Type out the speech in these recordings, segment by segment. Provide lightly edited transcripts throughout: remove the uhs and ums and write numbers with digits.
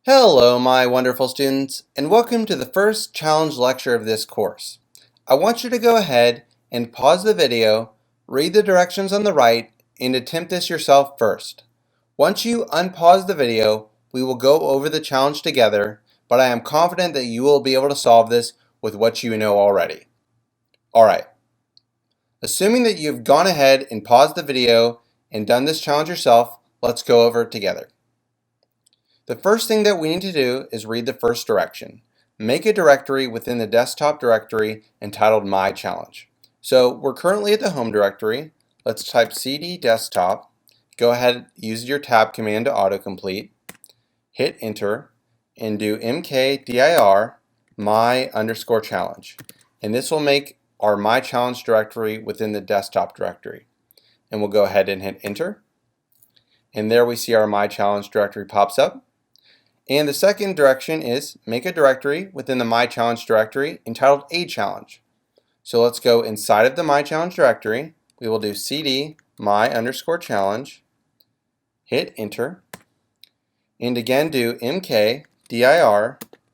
Hello, my wonderful students, and welcome to the first challenge lecture of this course. I want you to go ahead and pause the video, read the directions on the right, and attempt this yourself first. Once you unpause the video, we will go over the challenge together, but I am confident that you will be able to solve this with what you know already. Alright, assuming that you've gone ahead and paused the video and done this challenge yourself, let's go over it together. The first thing that we need to do is read the first direction. Make a directory within the desktop directory entitled My Challenge. So we're currently at the home directory. Let's type cd desktop. Go ahead, use your tab command to autocomplete. Hit enter and do mkdir my_challenge. And this will make our My Challenge directory within the desktop directory. And we'll go ahead and hit enter. And there we see our My Challenge directory pops up. And the second direction is make a directory within the My Challenge directory entitled A Challenge. So let's go inside of the My Challenge directory. We will do cd my_challenge, hit enter, and again do mkdir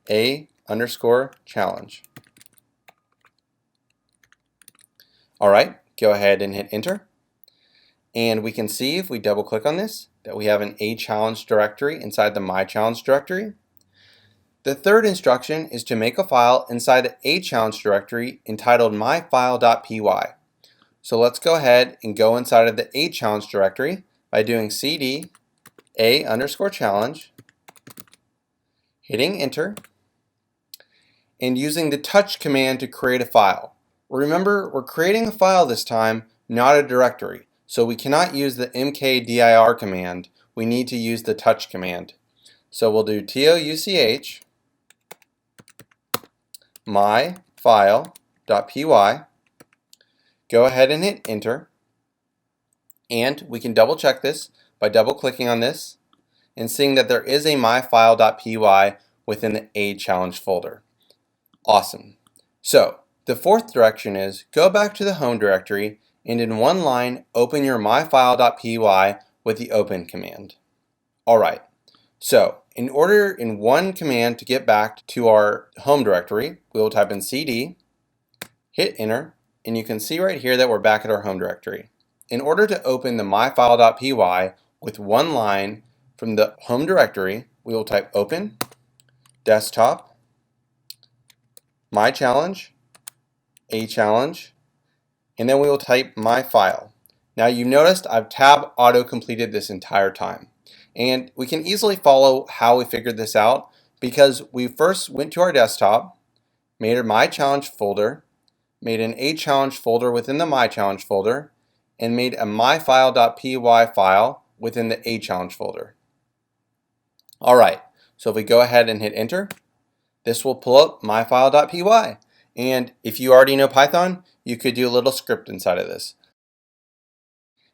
a_challenge. Alright, go ahead and hit enter. And we can see if we double click on this that we have an A Challenge directory inside the My Challenge directory. The third instruction is to make a file inside the A Challenge directory entitled myfile.py. So let's go ahead and go inside of the A Challenge directory by doing cd a_challenge, hitting enter, and using the touch command to create a file. Remember, we're creating a file this time, not a directory. So we cannot use the mkdir command. We need to use the touch command. So we'll do touch myfile.py. Go ahead and hit enter. And we can double check this by double clicking on this and seeing that there is a myfile.py within the A Challenge folder. Awesome. So the fourth direction is go back to the home directory and in one line open your myfile.py with the open command. Alright, so in one command to get back to our home directory, we will type in cd, hit enter, and you can see right here that we're back at our home directory. In order to open the myfile.py with one line from the home directory, we will type open, desktop, my challenge, a challenge, and then we will type my file. Now you've noticed I've tab auto completed this entire time. And we can easily follow how we figured this out because we first went to our desktop, made a My Challenge folder, made an A Challenge folder within the My Challenge folder, and made a myfile.py file within the A Challenge folder. Alright, so if we go ahead and hit enter, this will pull up myfile.py. And if you already know Python, you could do a little script inside of this.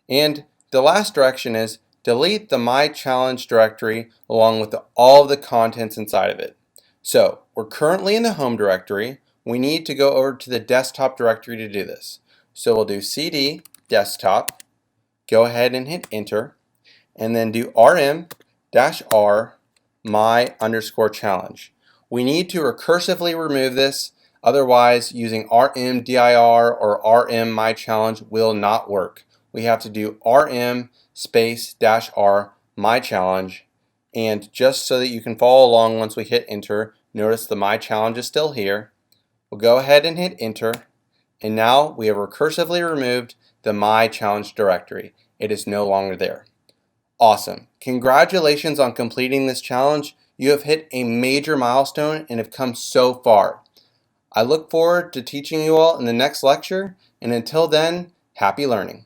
And the last direction is delete the My Challenge directory along with all of the contents inside of it. So we're currently in the home directory. We need to go over to the desktop directory to do this. So we'll do cd desktop, go ahead and hit enter, and then do rm-r my_challenge. We need to recursively remove this, otherwise using rmdir or rm my challenge will not work. We have to do rm -r my challenge, and just so that you can follow along once we hit enter, notice the My Challenge is still here. We'll go ahead and hit enter, and now we have recursively removed the My Challenge directory. It is no longer there. Awesome. Congratulations on completing this challenge. You have hit a major milestone and have come so far. I look forward to teaching you all in the next lecture, and until then, happy learning.